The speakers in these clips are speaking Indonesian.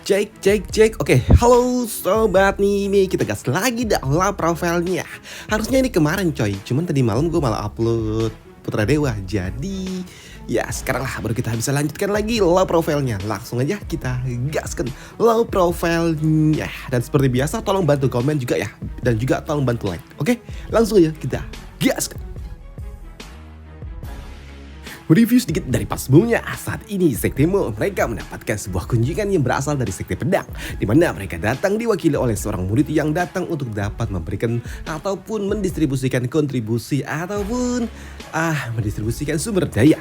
Cek, cek, cek. Oke, halo sobat Mimi. Kita gas lagi dalam profilnya. Harusnya ini kemarin coy. Cuman tadi malam gue malah upload Putra Dewa. Jadi ya sekarang lah baru kita bisa lanjutkan lagi low profilnya. Langsung aja kita gaskan low profilnya. Dan seperti biasa tolong bantu komen juga ya. Dan juga tolong bantu like. Oke, langsung aja kita gaskan. Mereview sedikit dari pas sebelumnya, saat ini Sekte Mo mereka mendapatkan sebuah kunjungan yang berasal dari Sekte Pedang, di mana mereka datang diwakili oleh seorang murid yang datang untuk dapat memberikan ataupun mendistribusikan kontribusi ataupun mendistribusikan sumber daya.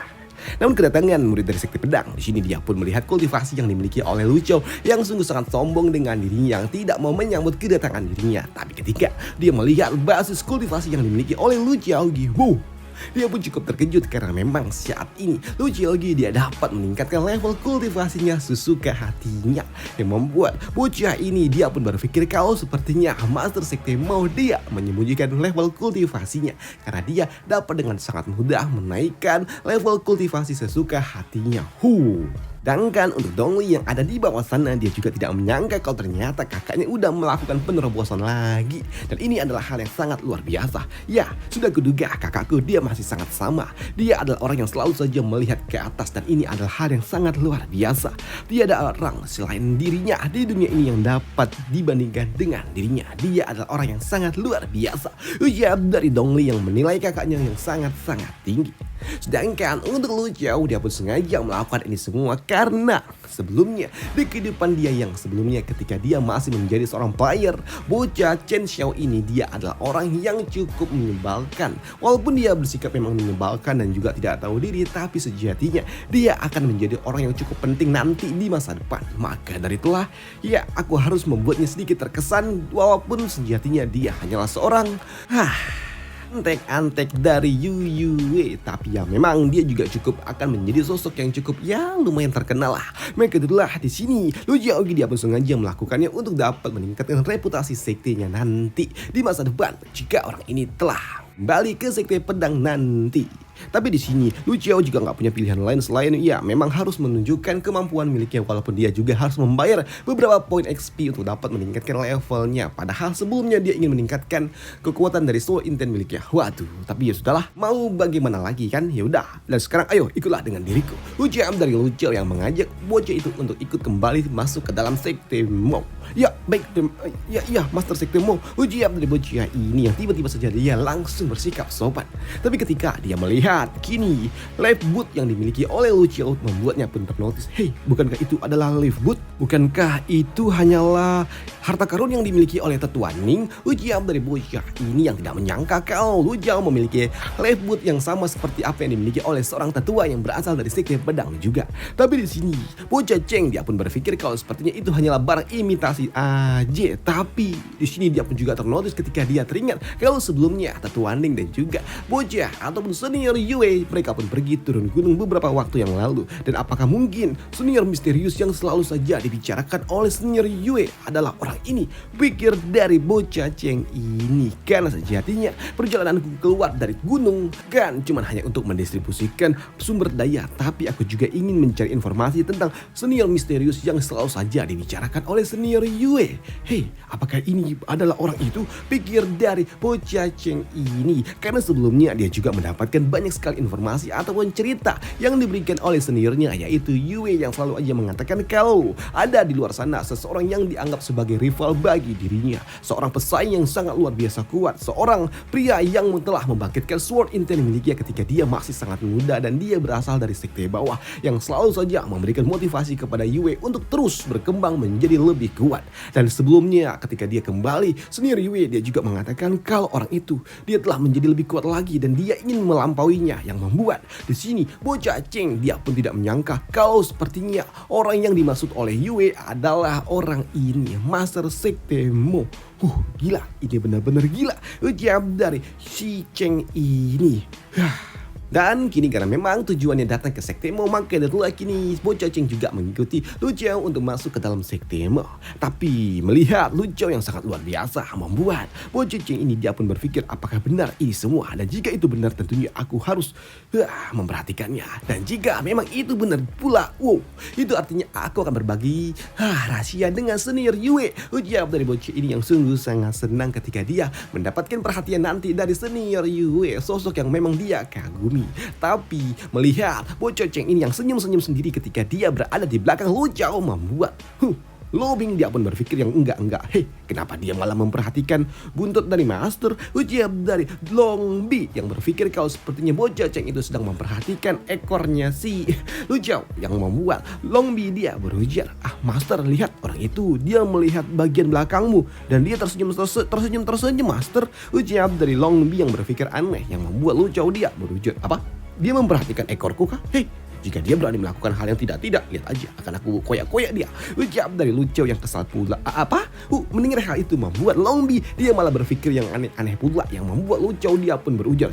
Namun kedatangan murid dari Sekte Pedang, di sini dia pun melihat kultivasi yang dimiliki oleh Lu Qiao yang sungguh sangat sombong dengan dirinya yang tidak mau menyambut kedatangan dirinya. Tapi ketika dia melihat basis kultivasi yang dimiliki oleh Lu Qiao, dia pun cukup terkejut karena memang saat ini Lu Qiao dia dapat meningkatkan level kultivasinya sesuka hatinya, yang membuat bocah ini dia pun berpikir kalau sepertinya Master Sekte mau dia menyembunyikan level kultivasinya karena dia dapat dengan sangat mudah menaikkan level kultivasi sesuka hatinya. Sedangkan untuk Dongli yang ada di bawah sana, dia juga tidak menyangka kalau ternyata kakaknya udah melakukan penerobosan lagi. Dan ini adalah hal yang sangat luar biasa. Ya, sudah kuduga kakakku dia masih sangat sama. Dia adalah orang yang selalu saja melihat ke atas dan ini adalah hal yang sangat luar biasa. Tiada orang selain dirinya di dunia ini yang dapat dibandingkan dengan dirinya. Dia adalah orang yang sangat luar biasa. Ujar dari Dongli yang menilai kakaknya yang sangat-sangat tinggi. Sedangkan untuk Lu Qiao, dia pun sengaja melakukan ini semua karena sebelumnya di kehidupan dia yang sebelumnya ketika dia masih menjadi seorang player, bocah Chen Xiao ini dia adalah orang yang cukup menyebalkan. Walaupun dia bersikap memang menyebalkan dan juga tidak tahu diri, tapi sejatinya dia akan menjadi orang yang cukup penting nanti di masa depan. Maka dari itulah ya aku harus membuatnya sedikit terkesan walaupun sejatinya dia hanyalah seorang antek-antek dari Yue, tapi ya memang dia juga cukup akan menjadi sosok yang cukup ya lumayan terkenal lah. Maka itulah di sini Lu Qiao dia pun sengaja melakukannya untuk dapat meningkatkan reputasi sektenya nanti di masa depan jika orang ini telah kembali ke Sekte Pedang nanti. Tapi di sini Lu Qiao juga nggak punya pilihan lain selain ya memang harus menunjukkan kemampuan miliknya, walaupun dia juga harus membayar beberapa poin XP untuk dapat meningkatkan levelnya. Padahal sebelumnya dia ingin meningkatkan kekuatan dari Soul Intent miliknya. Waduh, tapi ya sudahlah, mau bagaimana lagi kan? Ya udah. Dan sekarang ayo ikutlah dengan diriku. Ujian dari Lu Qiao yang mengajak bocah itu untuk ikut kembali masuk ke dalam Sekte Mo. Ya baik, ya Master Sekte Mo. Ujian dari bocah ini yang tiba-tiba saja dia langsung bersikap sopan. Tapi ketika dia melihat kini live boot yang dimiliki oleh Lu Qiao membuatnya pun ternotis. Hei, bukankah itu adalah live boot? Bukankah itu hanyalah harta karun yang dimiliki oleh Tetua Ning? Ujian dari bocah ini yang tidak menyangka kalau Lu Qiao memiliki live boot yang sama seperti apa yang dimiliki oleh seorang tetua yang berasal dari Sekte Pedang juga. Tapi di sini bocah Cheng dia pun berpikir kalau sepertinya itu hanyalah barang imitasi aja. Tapi di sini dia pun juga ternotis ketika dia teringat kalau sebelumnya Tetua Ning dan juga bocah ataupun senior Yue mereka pun pergi turun gunung beberapa waktu yang lalu. Dan apakah mungkin senior misterius yang selalu saja dibicarakan oleh senior Yue adalah orang ini? Pikir dari bocah Cheng ini. Karena sejatinya perjalananku keluar dari gunung kan cuma hanya untuk mendistribusikan sumber daya, tapi aku juga ingin mencari informasi tentang senior misterius yang selalu saja dibicarakan oleh senior Yue. Hei, apakah ini adalah orang itu? Pikir dari bocah Cheng ini. Karena sebelumnya dia juga mendapatkan banyak sekali informasi ataupun cerita yang diberikan oleh seniornya, yaitu Yue yang selalu aja mengatakan kalau ada di luar sana seseorang yang dianggap sebagai rival bagi dirinya, seorang pesaing yang sangat luar biasa kuat, seorang pria yang telah membangkitkan Sword Intent miliknya ketika dia masih sangat muda dan dia berasal dari sekte bawah yang selalu saja memberikan motivasi kepada Yue untuk terus berkembang menjadi lebih kuat. Dan sebelumnya ketika dia kembali, senior Yue dia juga mengatakan kalau orang itu dia telah menjadi lebih kuat lagi dan dia ingin melampauinya, yang membuat di sini bocah Cheng dia pun tidak menyangka kalau sepertinya orang yang dimaksud oleh Yue adalah orang ini, Master Sekte Mo. Gila, ini benar-benar gila ujian dari si Cheng ini. Dan kini karena memang tujuannya datang ke Sekte Mo, maka itulah kini bocah Cheng juga mengikuti Lu Xiao untuk masuk ke dalam Sekte Mo. Tapi melihat Lu Xiao yang sangat luar biasa membuat bocah Cheng ini dia pun berpikir apakah benar ini semua. Dan jika itu benar tentunya aku harus memperhatikannya. Dan jika memang itu benar pula, wow, itu artinya aku akan berbagi rahasia dengan senior Yue. Ucap dari bocah ini yang sungguh sangat senang ketika dia mendapatkan perhatian nanti dari senior Yue, sosok yang memang dia kagumi. Tapi melihat bocah Cheng ini yang senyum-senyum sendiri ketika dia berada di belakang Lu Xiao membuat Lobing dia pun berpikir yang enggak. Kenapa dia malah memperhatikan buntut dari Master? Ucap dari Long Bi yang berpikir kalau sepertinya bocah Cheng itu sedang memperhatikan ekornya si Lu Xiao, yang membuat Long Bi dia berujar, Master, lihat orang itu, dia melihat bagian belakangmu dan dia tersenyum Master. Ucap dari Long Bi yang berpikir aneh, yang membuat Lu Xiao dia berujar, apa? Dia memperhatikan ekorku kah? Jika dia berani melakukan hal yang tidak, lihat aja akan aku koyak-koyak dia. Ucap dari Lu Xiao yang kesal pula. Mendengar hal itu membuat Long Bi dia malah berpikir yang aneh-aneh pula, yang membuat Lu Xiao dia pun berujar,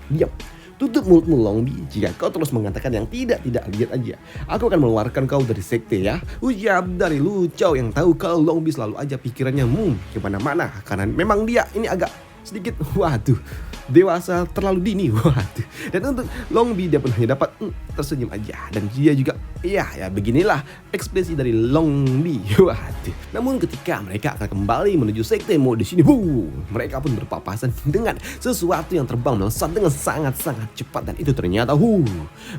diam. Tutup mulutmu Long Bi, jika kau terus mengatakan yang tidak, lihat aja. Aku akan mengeluarkan kau dari sekte ya. Ucap dari Lu Xiao yang tahu kalau Long Bi selalu aja pikirannya kemana-mana. Karena memang dia ini agak sedikit dewasa terlalu dini. Dan untuk Long Bi dia pun hanya dapat tersenyum aja. Dan dia juga ya beginilah ekspresi dari Long Bi. Namun ketika mereka akan kembali menuju Sekte Mo di sini, mereka pun berpapasan dengan sesuatu yang terbang melesat dengan sangat-sangat cepat. Dan itu ternyata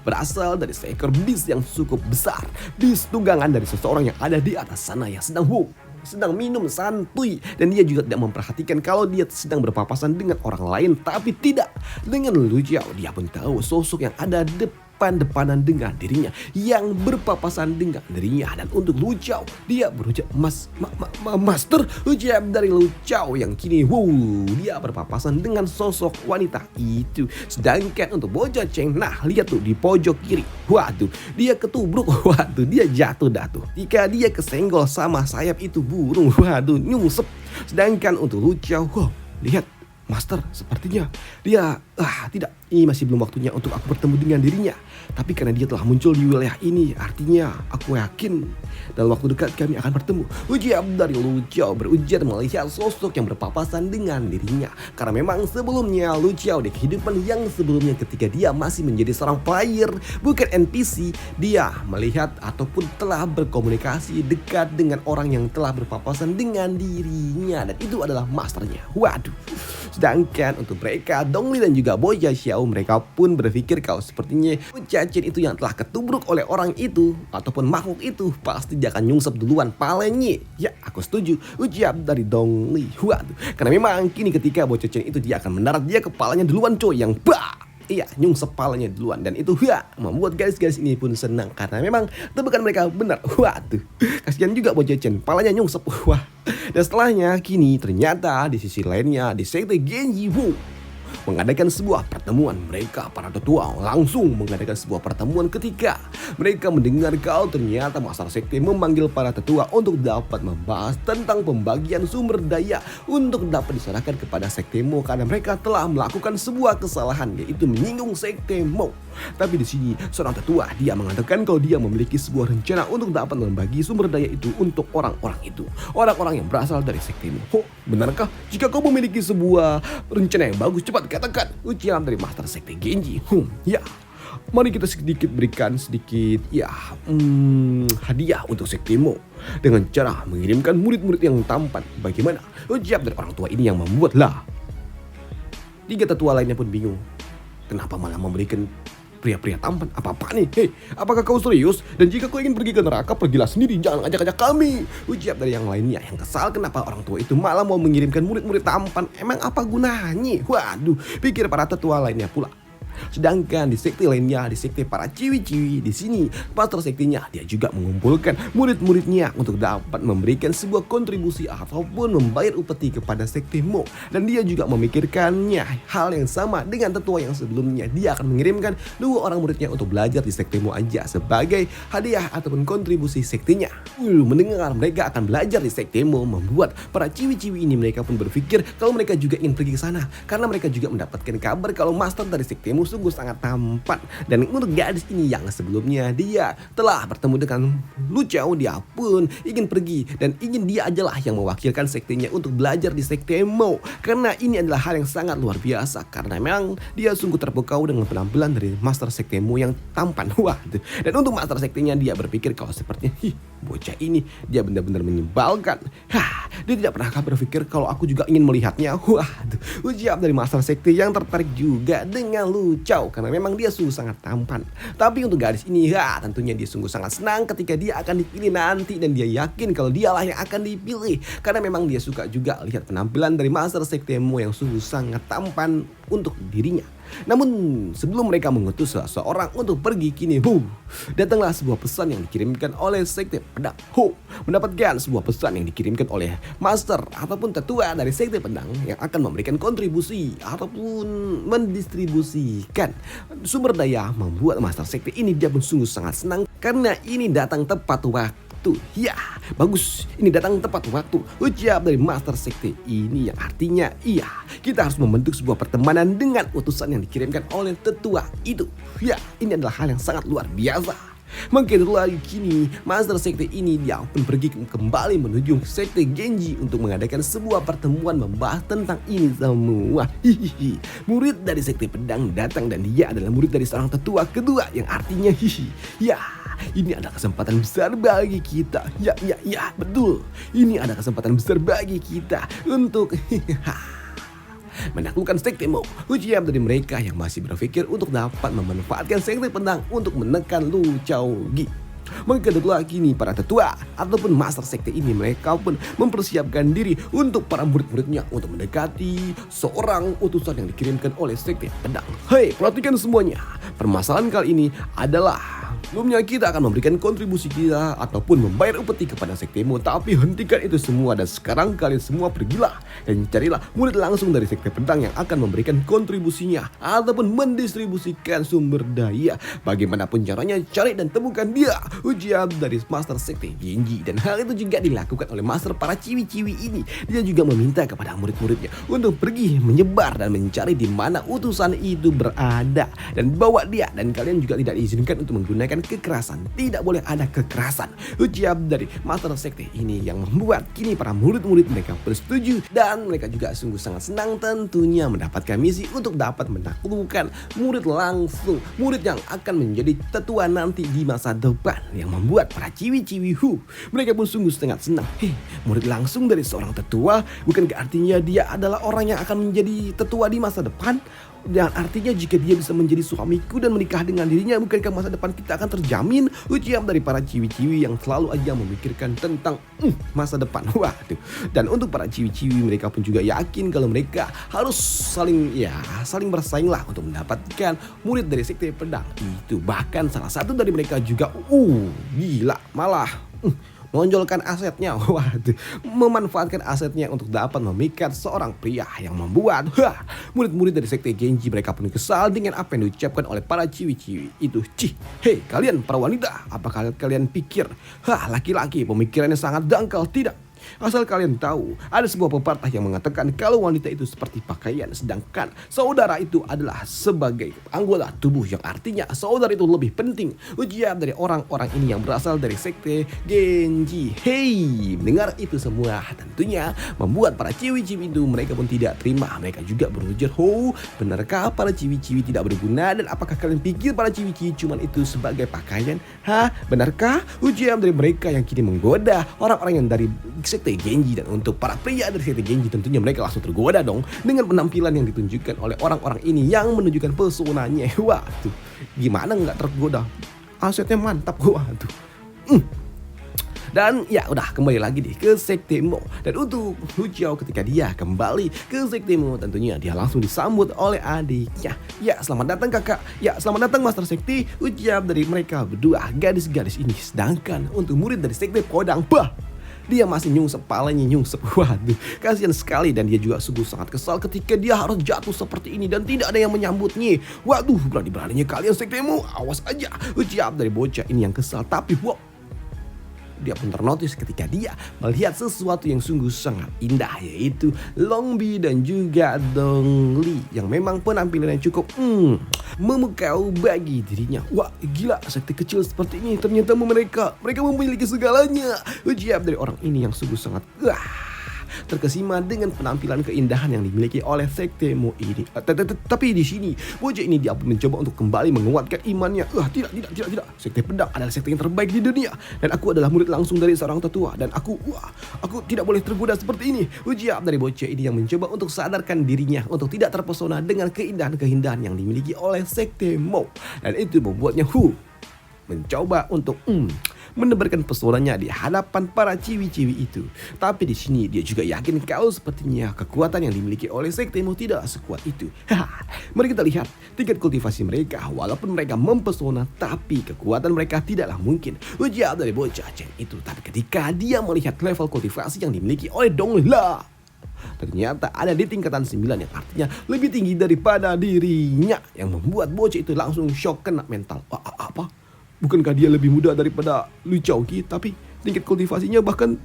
berasal dari seekor bis yang cukup besar. Bis tunggangan dari seseorang yang ada di atas sana yang sedang minum santuy, dan dia juga tidak memperhatikan kalau dia sedang berpapasan dengan orang lain, tapi tidak dengan Lu Xiao. Dia pun tahu sosok yang ada depan-depanan dengan dirinya, yang berpapasan dengan dirinya. Dan untuk Lu Xiao dia berucap Master. Ucap dari Lu Xiao yang kini dia berpapasan dengan sosok wanita itu. Sedangkan untuk bocah Cheng, lihat tuh di pojok kiri, dia ketubruk, dia jatuh tuh. Jika dia kesenggol sama sayap itu burung, nyungsep. Sedangkan untuk Lu Xiao, lihat Master, sepertinya dia tidak, ini masih belum waktunya untuk aku bertemu dengan dirinya. Tapi karena dia telah muncul di wilayah ini, artinya aku yakin dalam waktu dekat kami akan bertemu. Ucap dari Lu Xiao berujar melihat sosok yang berpapasan dengan dirinya. Karena memang sebelumnya Lu Xiao di kehidupan yang sebelumnya ketika dia masih menjadi seorang player bukan NPC, dia melihat ataupun telah berkomunikasi dekat dengan orang yang telah berpapasan dengan dirinya, dan itu adalah masternya. Sedangkan untuk mereka, Dongli dan juga bocah Xiao, mereka pun berpikir kalau sepertinya bocah Chen itu yang telah ketubruk oleh orang itu ataupun makhluk itu, pasti dia akan nyungsep duluan palanya. Ya, aku setuju. Ucap dari Dongli. Karena memang kini ketika bocah Chen itu dia akan mendarat, dia kepalanya duluan coy, yang nyungsep palanya duluan. Dan itu membuat garis-garis ini pun senang karena memang tebakan mereka benar. Kasihan juga bocah Chen, palanya nyungsep. Dan setelahnya kini ternyata di sisi lainnya di Sekte Genji mengadakan sebuah pertemuan. Mereka para tetua langsung mengadakan sebuah pertemuan ketika mereka mendengar kalau ternyata Master Sekte memanggil para tetua untuk dapat membahas tentang pembagian sumber daya untuk dapat diserahkan kepada Sekte Mo, karena mereka telah melakukan sebuah kesalahan, yaitu menyinggung Sekte Mo. Tapi di sini seorang tetua dia mengatakan kalau dia memiliki sebuah rencana untuk dapat membagi sumber daya itu untuk orang-orang yang berasal dari Sekte Mo. Benarkah? Jika kau memiliki sebuah rencana yang bagus, cepat katakan. Ucapan dari Master Sekte Genji. Mari kita berikan sedikit hadiah untuk Sekte Mo dengan cara mengirimkan murid-murid yang tampan. Bagaimana? Ucap dari orang tua ini yang membuat tiga tetua lainnya pun bingung. Kenapa malah memberikan pria-pria tampan? Apa-apa nih? Apakah kau serius? Dan jika kau ingin pergi ke neraka, pergilah sendiri, jangan ajak-ajak kami. Ucap dari yang lainnya yang kesal kenapa orang tua itu malah mau mengirimkan murid-murid tampan. Emang apa gunanya? Pikir para tetua lainnya pula. Sedangkan di sekte lainnya, di sekte para ciwi-ciwi, di sini Master Sektenya dia juga mengumpulkan murid-muridnya untuk dapat memberikan sebuah kontribusi ataupun membayar upeti kepada Sekte Mo. Dan dia juga memikirkannya hal yang sama dengan tetua yang sebelumnya. Dia akan mengirimkan 2 orang muridnya untuk belajar di Sekte Mo aja sebagai hadiah ataupun kontribusi sektenya. Mendengar mereka akan belajar di Sekte Mo membuat para ciwi-ciwi ini mereka pun berpikir kalau mereka juga ingin pergi ke sana, karena mereka juga mendapatkan kabar kalau master dari Sekte Mo sungguh sangat tampan. Dan untuk gadis ini yang sebelumnya dia telah bertemu dengan Lu Xiao, dia pun ingin pergi dan ingin dia ajalah yang mewakilkan sektenya untuk belajar di sekte Mo. Karena ini adalah hal yang sangat luar biasa, karena memang dia sungguh terpukau dengan penampilan dari master sekte Mo yang tampan. Wah, dan untuk master sektenya dia berpikir kalau sepertinya bocah ini dia benar-benar menyebalkan. Dia tidak pernah berpikir kalau aku juga ingin melihatnya. Wah, ujian dari master sekte yang tertarik juga dengan Lu Xiao karena memang dia sungguh sangat tampan. Tapi untuk gadis ini, tentunya dia sungguh sangat senang ketika dia akan dipilih nanti, dan dia yakin kalau dialah yang akan dipilih karena memang dia suka juga lihat penampilan dari master sekte Mo yang sungguh sangat tampan untuk dirinya. Namun sebelum mereka mengutus seseorang untuk pergi kini, datanglah sebuah pesan yang dikirimkan oleh sekte pedang. Mendapatkan sebuah pesan yang dikirimkan oleh master ataupun tetua dari sekte pedang yang akan memberikan kontribusi ataupun mendistribusikan sumber daya, membuat master sekte ini dia pun sungguh sangat senang karena ini datang tepat waktu. Ya, bagus. Ini datang tepat waktu. Ucap dari master sekte ini yang artinya kita harus membentuk sebuah pertemanan dengan utusan yang dikirimkan oleh tetua itu. Ya, ini adalah hal yang sangat luar biasa. Mungkin lagi kini master sekte ini dia pun pergi kembali menuju sekte Genji untuk mengadakan sebuah pertemuan membahas tentang ini semua. Murid dari sekte pedang datang dan dia adalah murid dari seorang tetua kedua yang artinya ini ada kesempatan besar bagi kita. Ya, betul. Ini ada kesempatan besar bagi kita untuk menaklukkan sekte Mo. Ujian dari mereka yang masih berpikir untuk dapat memanfaatkan sekte pedang untuk menekan Lu Xiao Gi. Maka kini para tetua ataupun master sekte ini mereka pun mempersiapkan diri untuk para murid-muridnya untuk mendekati seorang utusan yang dikirimkan oleh sekte pedang. Hei, perhatikan semuanya. Permasalahan kali ini adalah sebelumnya kita akan memberikan kontribusi kita ataupun membayar upeti kepada sekte Mo, tapi hentikan itu semua dan sekarang kalian semua pergilah dan carilah murid langsung dari sekte pedang yang akan memberikan kontribusinya ataupun mendistribusikan sumber daya. Bagaimanapun caranya, cari dan temukan dia. Ujian dari master sekte Genji, dan hal itu juga dilakukan oleh master para ciwi-ciwi ini. Dia juga meminta kepada murid-muridnya untuk pergi menyebar dan mencari di mana utusan itu berada dan bawa dia, dan kalian juga tidak diizinkan untuk menggunakan kekerasan. Tidak boleh ada kekerasan. Ujian dari master sekte ini yang membuat kini para murid-murid mereka bersetuju, dan mereka juga sungguh sangat senang tentunya mendapatkan misi untuk dapat menaklukkan murid langsung, murid yang akan menjadi tetua nanti di masa depan, yang membuat para ciwi-ciwi mereka pun sungguh sangat senang. Murid langsung dari seorang tetua, bukankah artinya dia adalah orang yang akan menjadi tetua di masa depan? Dan artinya jika dia bisa menjadi suamiku dan menikah dengan dirinya, bukankah masa depan kita akan terjamin? Ujian dari para ciwi-ciwi yang selalu aja memikirkan tentang masa depan. Waduh. Dan untuk para ciwi-ciwi mereka pun juga yakin kalau mereka harus saling bersaing lah untuk mendapatkan murid dari sekte pedang itu. Bahkan salah satu dari mereka juga gila malah menonjolkan asetnya, memanfaatkan asetnya untuk dapat memikat seorang pria, yang membuat murid-murid dari sekte Genji mereka pun kesal dengan apa yang diucapkan oleh para ciwi-ciwi itu. Hei kalian para wanita, apakah kalian pikir laki-laki pemikirannya sangat dangkal? Tidak. Asal kalian tahu, ada sebuah pepatah yang mengatakan kalau wanita itu seperti pakaian, sedangkan saudara itu adalah sebagai anggota tubuh, yang artinya saudara itu lebih penting. Ujian dari orang-orang ini yang berasal dari sekte Genji. Hei, mendengar itu semua tentunya membuat para ciwi-ciwi itu mereka pun tidak terima. Mereka juga berujar, benarkah para ciwi-ciwi tidak berguna? Dan apakah kalian pikir para ciwi-ciwi cuma itu sebagai pakaian? Benarkah? Ujian dari mereka yang kini menggoda orang-orang yang dari sekte Genji. Dan untuk para pria dari sekte Genji tentunya mereka langsung tergoda dong dengan penampilan yang ditunjukkan oleh orang-orang ini yang menunjukkan pesonanya. Waduh, gimana nggak tergoda? Asetnya mantap. Waduh. Dan ya udah, kembali lagi nih ke sekte Mo. Dan untuk Lu Xiao ketika dia kembali ke sekte Mo, tentunya dia langsung disambut oleh adiknya. Ya, selamat datang kakak. Ya, selamat datang master sekte. Ucap dari mereka berdua, gadis-gadis ini. Sedangkan untuk murid dari sekte pedang, dia masih nyungsep, palanya nyungsep. Waduh, kasihan sekali. Dan dia juga sungguh sangat kesal ketika dia harus jatuh seperti ini dan tidak ada yang menyambutnya. Waduh, berani-beraninya kalian sekte Mo, awas aja. Ucap dari bocah ini yang kesal. Tapi dia pun ternotis ketika dia melihat sesuatu yang sungguh sangat indah, yaitu Longbi dan juga Dongli yang memang penampilannya cukup memukau bagi dirinya. Wah, gila, sekte kecil seperti ini ternyata mereka memiliki segalanya. Ujar dari orang ini yang sungguh sangat terkesima dengan penampilan keindahan yang dimiliki oleh sekte Mo ini. Tapi di sini bocah ini dia pun mencoba untuk kembali menguatkan imannya. Tidak. Sekte pedang adalah sekte yang terbaik di dunia dan aku adalah murid langsung dari seorang tetua dan aku tidak boleh tergoda seperti ini. Ujar dari bocah ini yang mencoba untuk sadarkan dirinya untuk tidak terpesona dengan keindahan-keindahan yang dimiliki oleh sekte Mo, dan itu membuatnya mencoba untuk menebarkan pesonanya di hadapan para ciwi-ciwi itu. Tapi di sini dia juga yakin kalau sepertinya kekuatan yang dimiliki oleh sekte Mo tidak sekuat itu. Mari kita lihat tingkat kultivasi mereka. Walaupun mereka mempesona, tapi kekuatan mereka tidaklah mungkin ujar dari bocah Cheng itu. Tapi ketika dia melihat level kultivasi yang dimiliki oleh Dongli, ternyata ada di tingkatan 9 yang artinya lebih tinggi daripada dirinya, yang membuat bocah itu langsung shock, kena mental. Apa? Bukankah dia lebih muda daripada Lu Xiaoqi, tapi tingkat kultivasinya bahkan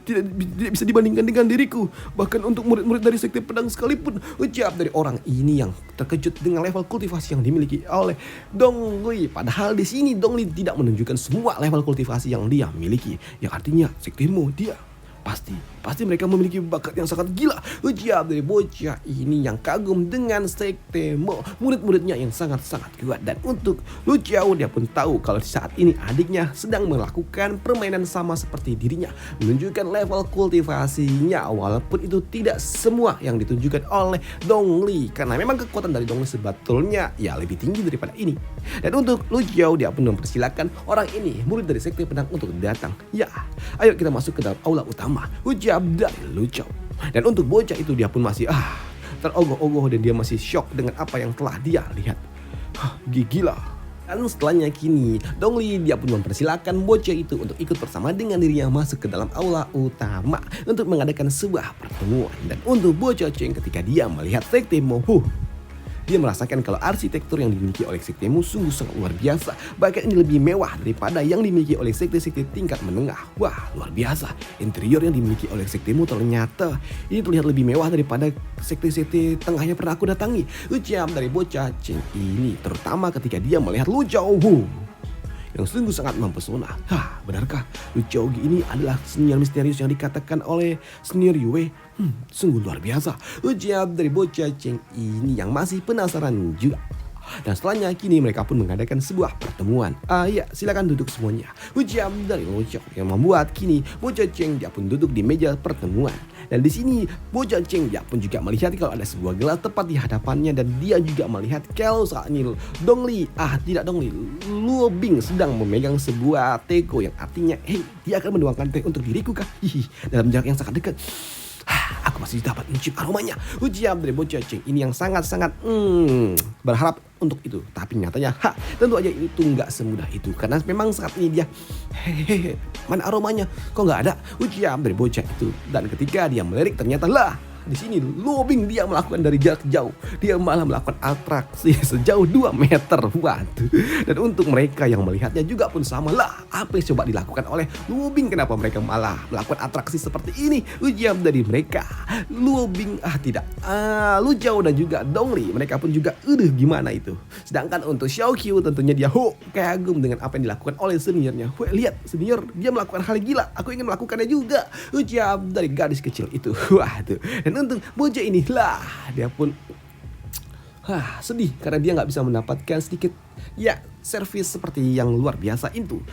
tidak bisa dibandingkan dengan diriku. Bahkan untuk murid-murid dari sekte pedang sekalipun. Ucap dari orang ini yang terkejut dengan level kultivasi yang dimiliki oleh Dongli. Padahal di sini Dongli tidak menunjukkan semua level kultivasi yang dia miliki. Yang artinya sekte Mo dia Pasti mereka memiliki bakat yang sangat gila. Ujar dari bocah ini yang kagum dengan sekte Mo, murid-muridnya yang sangat-sangat kuat. Dan untuk Lu Xiao, dia pun tahu kalau saat ini adiknya sedang melakukan permainan sama seperti dirinya, menunjukkan level kultivasinya, walaupun itu tidak semua yang ditunjukkan oleh Dongli, karena memang kekuatan dari Dongli sebetulnya ya lebih tinggi daripada ini. Dan untuk Lu Xiao, dia pun mempersilahkan orang ini, murid dari sekte pedang, untuk datang. Ya, ayo kita masuk ke dalam aula utama, ujar dari Lu Xiao. Dan untuk bocah itu dia pun masih terogoh-ogoh dan dia masih shock dengan apa yang telah dia lihat. Gila. Dan setelahnya kini Dongli dia pun mempersilahkan bocah itu untuk ikut bersama dengan dirinya masuk ke dalam aula utama untuk mengadakan sebuah pertemuan. Dan untuk bocah Cheng, ketika dia melihat sekte Mo, dia merasakan kalau arsitektur yang dimiliki oleh sekte Mo sungguh sangat luar biasa. Bahkan ini lebih mewah daripada yang dimiliki oleh sekte-sekte tingkat menengah. Wah, luar biasa. Interior yang dimiliki oleh sekte Mo ternyata ini terlihat lebih mewah daripada sekte-sekte tengah yang pernah aku datangi. Ucap dari bocah Cheng ini, terutama ketika dia melihat Lu Xiao yang sungguh sangat mempesona. Benarkah Lu Xiao ini adalah senior misterius yang dikatakan oleh senior Yue? Sungguh luar biasa. Ujar dari bocah Cheng ini yang masih penasaran juga. Dan setelahnya kini mereka pun mengadakan sebuah pertemuan. Ya, silakan duduk semuanya. Ujar dari Lu Xiao yang membuat kini bocah Cheng dia pun duduk di meja pertemuan. Dan di sini bocah Cheng dia pun juga melihat kalau ada sebuah gelas tepat di hadapannya, dan dia juga melihat kalau saat ini Dongli, Luo Bing sedang memegang sebuah teko yang artinya, dia akan menuangkan teh untuk diriku kah? Dalam jarak yang sangat dekat. Aku masih dapat mencium aromanya. Ujar dari bocah Cheng ini yang sangat-sangat berharap untuk itu. Tapi nyatanya tentu aja itu nggak semudah itu, karena memang saat ini dia mana aromanya, kok nggak ada? Ujar dari bocah itu. Dan ketika dia melirik, ternyata di sini Luo Bing dia melakukan dari jarak jauh. Dia malah melakukan atraksi sejauh 2 meter. Waduh. Dan untuk mereka yang melihatnya juga pun sama apa yang coba dilakukan oleh Luo Bing? Kenapa mereka malah melakukan atraksi seperti ini? Ujar dari mereka, Luo Bing tidak. Lu Xiao dan juga Dongli, mereka pun juga gimana itu. Sedangkan untuk Xiao Qiu tentunya dia kagum dengan apa yang dilakukan oleh seniornya. Lihat, senior dia melakukan hal gila, aku ingin melakukannya juga. Ujar dari gadis kecil itu. Waduh. Dan untuk bocah ini dia pun sedih karena dia nggak bisa mendapatkan sedikit servis seperti yang luar biasa itu.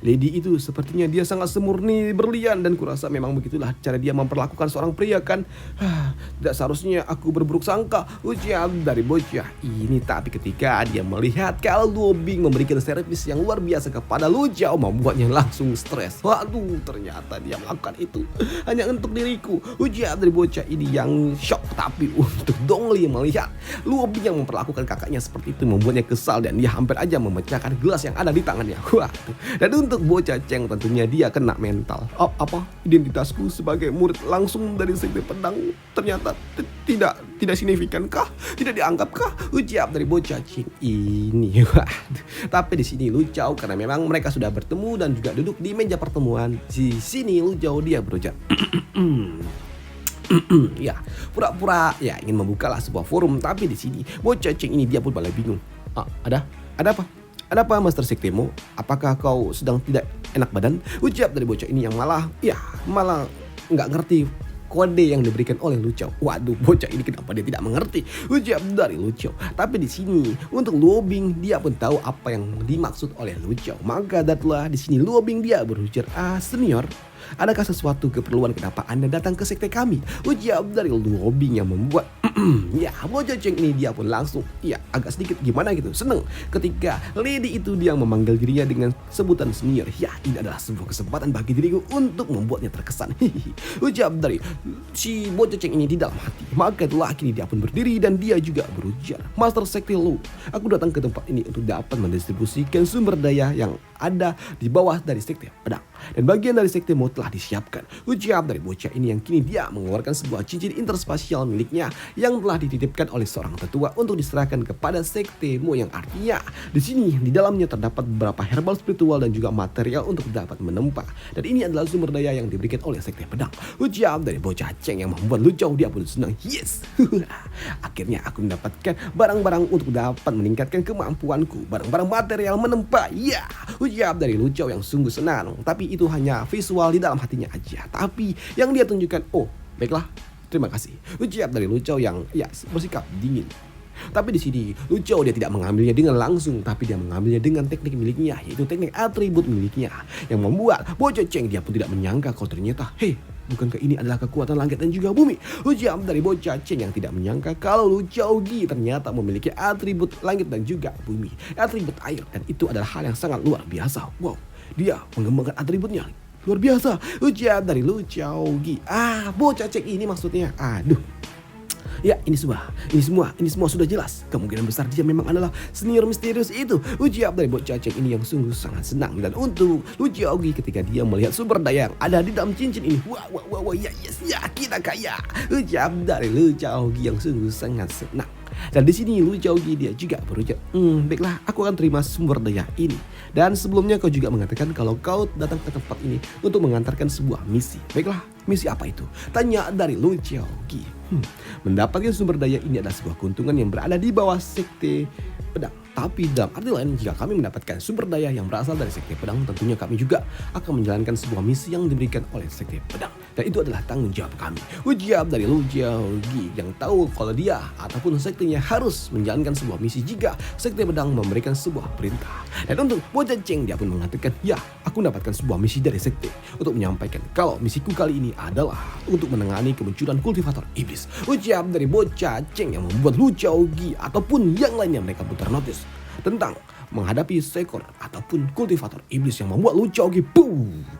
Lady itu sepertinya dia sangat semurni berlian, dan kurasa memang begitulah cara dia memperlakukan seorang pria kan. Tidak seharusnya aku berburuk sangka, ujar dari bocah ini. Tapi ketika dia melihat kalau Luo Bing memberikan servis yang luar biasa kepada Lu Xiao, membuatnya langsung stres. Waduh, ternyata dia melakukan itu hanya untuk diriku, ujar dari bocah ini yang shock. Tapi untuk Dongli melihat Luo Bing yang memperlakukan kakaknya seperti itu membuatnya kesal, dan dia hampir aja memecahkan gelas yang ada di tangannya. Dan untuk bocah Cheng tentunya dia kena mental. Identitasku sebagai murid langsung dari sekte pedang ternyata tidak Tidak signifikan kah? Tidak dianggap kah? Ucap dari bocah Ceng ini. Waduh. Tapi di sini Lu Chao karena memang mereka sudah bertemu dan juga duduk di meja pertemuan. Di sini Lu Chao dia berucap. Ya, pura-pura ya ingin membukalah sebuah forum, tapi di sini bocah Ceng ini dia pun malah bingung. Ah, ada apa? Ada apa Master Sektemo? Apakah kau sedang tidak enak badan? Ucap dari bocah ini yang malah nggak ngerti kode yang diberikan oleh Lu Chao. Waduh, bocah ini kenapa dia tidak mengerti ucap dari Lu Chao. Tapi di sini untuk Luo Bing dia pun tahu apa yang dimaksud oleh Lu Chao. Maka datlah di sini Luo Bing dia berujar, senior, adakah sesuatu keperluan kenapa Anda datang ke sekte kami? Ucap dari Luo Bing yang membuat ya bocah Ceng ini dia pun langsung agak sedikit gimana gitu seneng ketika lady itu dia memanggil dirinya dengan sebutan senior. Ya, ini adalah sebuah kesempatan bagi diriku untuk membuatnya terkesan. Ucap dari si bocah Ceng ini di dalam hati. Maka itulah kini dia pun berdiri dan dia juga berujar, Master Sekte Lu, aku datang ke tempat ini untuk dapat mendistribusikan sumber daya yang ada di bawah dari sekte pedang, dan bagian dari sektemu telah disiapkan. Ucap dari bocah ini yang kini dia mengeluarkan sebuah cincin interspasial miliknya yang telah dititipkan oleh seorang tetua untuk diserahkan kepada sektemu, yang artinya di sini di dalamnya terdapat beberapa herbal spiritual dan juga material untuk dapat menempa, dan ini adalah sumber daya yang diberikan oleh sekte pedang. Ucap dari bocah Ceng yang membuat Lu Chao dia pun senang. Yes, akhirnya aku mendapatkan barang-barang untuk dapat meningkatkan kemampuanku, barang-barang material menempa. Ya, ucap dari Lu Chao yang sungguh senang. Tapi itu hanya visual di dalam hatinya aja. Tapi yang dia tunjukkan, oh baiklah, terima kasih. Ucap dari Lu Chao yang bersikap dingin. Tapi di sini Lu Chao dia tidak mengambilnya dengan langsung, tapi dia mengambilnya dengan teknik miliknya, yaitu teknik atribut miliknya, yang membuat bocah Ceng dia pun tidak menyangka kalau ternyata, bukankah ini adalah kekuatan langit dan juga bumi? Ucap dari bocah Ceng yang tidak menyangka kalau Lu Chao Gi ternyata memiliki atribut langit dan juga bumi, atribut air, dan itu adalah hal yang sangat luar biasa. Wow, dia mengembangkan atributnya luar biasa. Ucap dari Lu Chao Gi. Bocah Ceng ini maksudnya. Aduh. Ya, ini semua sudah jelas. Kemungkinan besar dia memang adalah senior misterius itu. Ucap dari bocah Ceng ini yang sungguh sangat senang. Dan untuk Lu Chao Gi ketika dia melihat sumber daya yang ada di dalam cincin ini, wah, kita kaya. Ucap dari Lu Chao Gi yang sungguh sangat senang. Dan di sini Lu Chao Gi dia juga berucap, baiklah, aku akan terima sumber daya ini. Dan sebelumnya kau juga mengatakan kalau kau datang ke tempat ini untuk mengantarkan sebuah misi. Baiklah, misi apa itu? Tanya dari Lu Chao Gi. Mendapatkan sumber daya ini adalah sebuah keuntungan yang berada di bawah sekte pedang. Tapi dalam arti lain, jika kami mendapatkan sumber daya yang berasal dari sekte pedang, tentunya kami juga akan menjalankan sebuah misi yang diberikan oleh sekte pedang. Dan itu adalah tanggung jawab kami. Ucap dari Lu Chao Gi yang tahu kalau dia ataupun sektenya harus menjalankan sebuah misi jika sekte pedang memberikan sebuah perintah. Dan untuk bocah Ceng dia pun mengatakan, ya, aku mendapatkan sebuah misi dari sekte untuk menyampaikan kalau misiku kali ini adalah untuk menangani kemunculan kultivator iblis. Ucap dari bocah Ceng yang membuat Lu Chao Gi ataupun yang lainnya mereka pun ternotis tentang menghadapi seekor ataupun kultivator iblis yang membuat Lu Chao Gi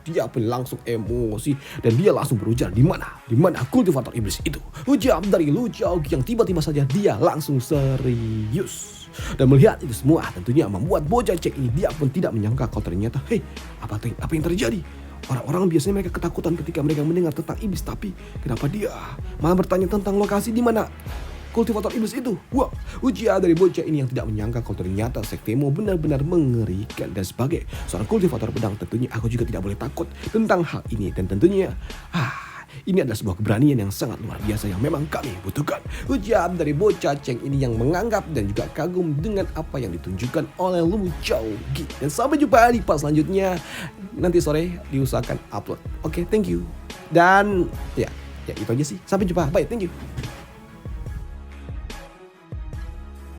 dia pun langsung emosi dan dia langsung berujar, di mana kultivator iblis itu. Ucap dari Lu Chao Gi yang tiba-tiba saja dia langsung serius. Dan melihat itu semua tentunya membuat bocah Ceng ini dia pun tidak menyangka kalau ternyata apa yang terjadi. Orang-orang biasanya mereka ketakutan ketika mereka mendengar tentang iblis, tapi kenapa dia malah bertanya tentang lokasi di mana kultivator iblis itu? Wah, ujian dari bocah ini yang tidak menyangka kalau ternyata sektemu benar-benar mengerikan. Dan sebagai seorang kultivator pedang tentunya aku juga tidak boleh takut tentang hal ini. Dan tentunya ini adalah sebuah keberanian yang sangat luar biasa yang memang kami butuhkan. Ujian dari bocah Ceng ini yang menganggap dan juga kagum dengan apa yang ditunjukkan oleh Lu Chao Gi. Dan sampai jumpa di part selanjutnya. Nanti sore diusahakan upload. Oke, thank you. Dan ya itu aja sih. Sampai jumpa. Bye, thank you.